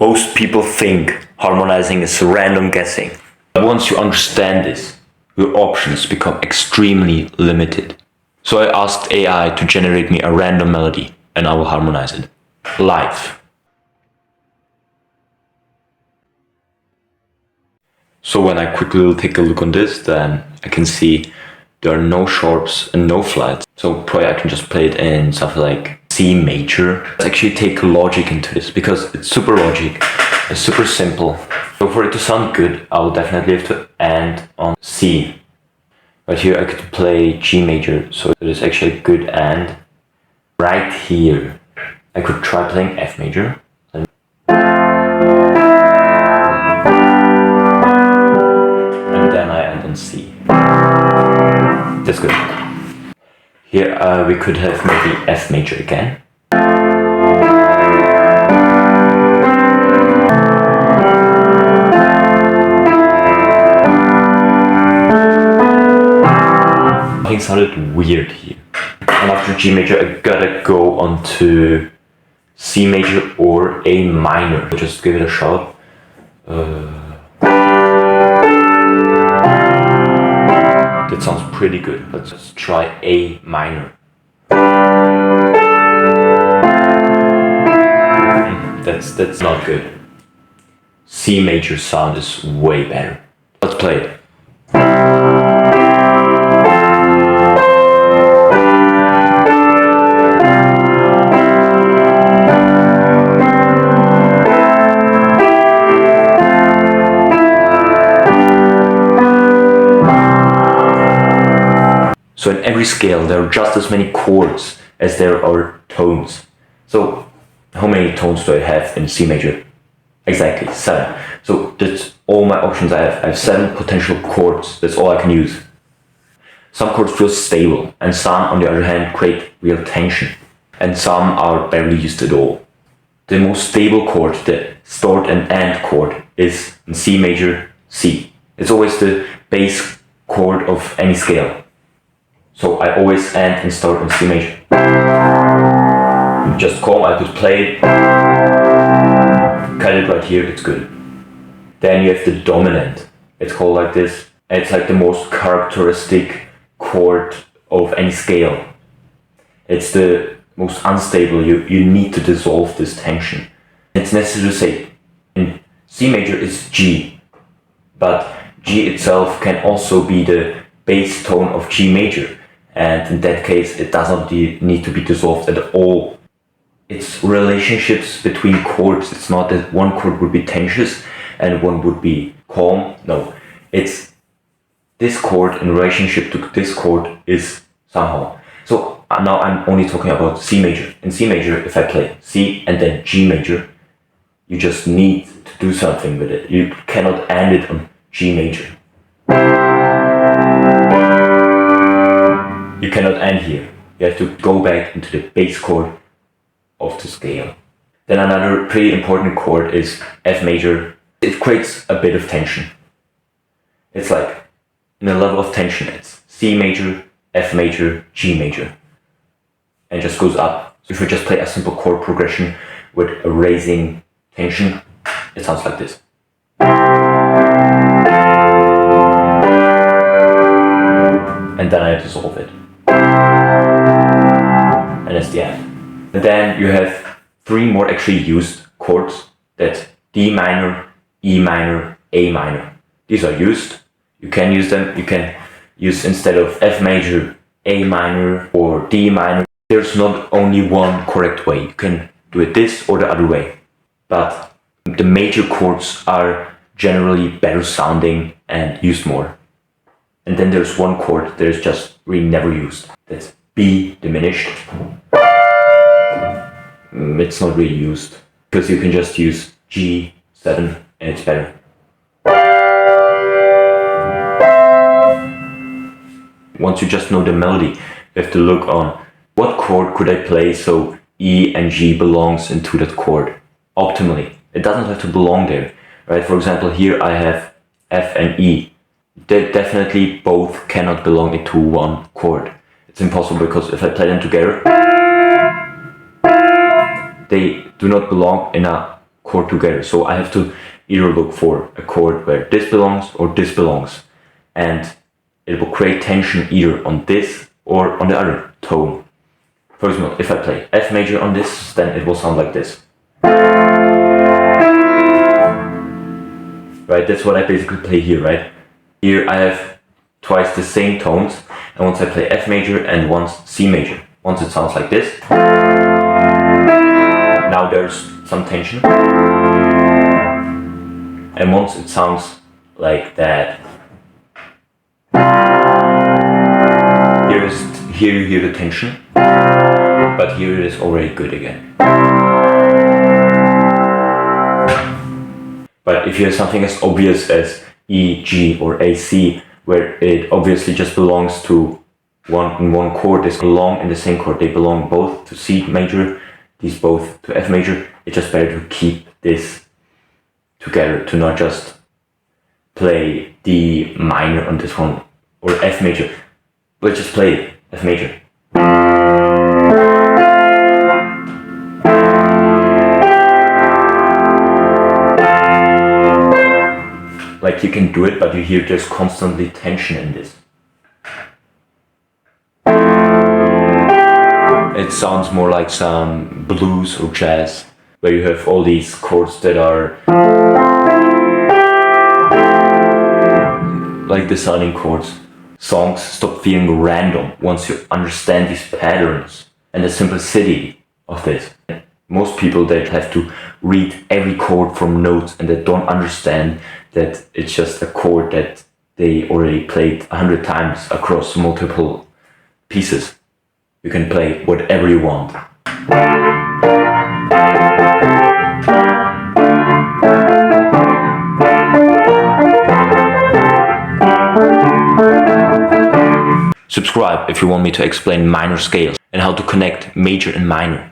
Most people think harmonizing is random guessing. But once you understand this, your options become extremely limited. So I asked AI to generate me a random melody and I will harmonize it live. So when I quickly will take a look on this, then I can see there are no sharps and no flats. So probably I can just play it in something like C major. Let's actually take logic into this because it's super logic, it's super simple. So for it to sound good, I will definitely have to end on C. Right here I could play G major, so it is actually a good end. Right here, I could try playing F major. C. That's good. Here we could have maybe F major again. Something sounded weird here. And after G major I gotta go on to C major or A minor. Just give it a shot. That sounds pretty good. Let's just try A minor. That's not good. C major sound is way better. Let's play it. So in every scale there are just as many chords as there are tones. So how many tones do I have in C major? Exactly, 7. So that's all my options I have. I have 7 potential chords, that's all I can use. Some chords feel stable and some on the other hand create real tension. And some are barely used at all. The most stable chord, the start and end chord, is in C major, C. It's always the bass chord of any scale. So I always end and start in C major. Just calm, I could play it. Cut it right here, it's good. Then you have the dominant. It's called like this. And it's like the most characteristic chord of any scale. It's the most unstable. You need to dissolve this tension. It's necessary to say in C major it's G. But G itself can also be the bass tone of G major. And in that case, it does not need to be dissolved at all. It's relationships between chords. It's not that one chord would be tensious and one would be calm. No, it's this chord in relationship to this chord is somehow. So now I'm only talking about C major. In C major, if I play C and then G major, you just need to do something with it. You cannot end it on G major. You cannot end here. You have to go back into the bass chord of the scale. Then another pretty important chord is F major. It creates a bit of tension. It's like in a level of tension. It's C major, F major, G major. And it just goes up. So if we just play a simple chord progression with a raising tension, it sounds like this. And then I dissolve it. And that's the end. And then you have 3 more actually used chords. That's D minor, E minor, A minor. These are used. You can use them. You can use instead of F major, A minor or D minor. There's not only one correct way. You can do it this or the other way. But the major chords are generally better sounding and used more. And then there's one chord that is just really never used. That's B diminished. It's not really used because you can just use G7 and it's better. Once you just know the melody, you have to look on what chord could I play so E and G belongs into that chord optimally. It doesn't have to belong there, right? For example, here I have F and E. They definitely both cannot belong into one chord. It's impossible because if I play them together, they do not belong in a chord together. So I have to either look for a chord where this belongs or this belongs, and it will create tension either on this or on the other tone. For example, if I play F major on this, then it will sound like this. Right, that's what I basically play here, right? Here I have twice the same tones, and once I play F major and once C major. Once it sounds like this. Now there's some tension. And once it sounds like that. Here you hear the tension, but here it is already good again. But if you have something as obvious as E, G or A, C, where it obviously just belongs to one chord, they belong in the same chord, they belong both to C major, these both to F major, it's just better to keep this together, to not just play D minor on this one, or F major. Let's just play it, F major. Like you can do it, but you hear there's constantly tension in this. It sounds more like some blues or jazz, where you have all these chords that are like the sounding chords. Songs stop feeling random once you understand these patterns and the simplicity of this. Most people that have to read every chord from notes and that don't understand that it's just a chord that they already played 100 times across multiple pieces. You can play whatever you want. Subscribe if you want me to explain minor scales and how to connect major and minor.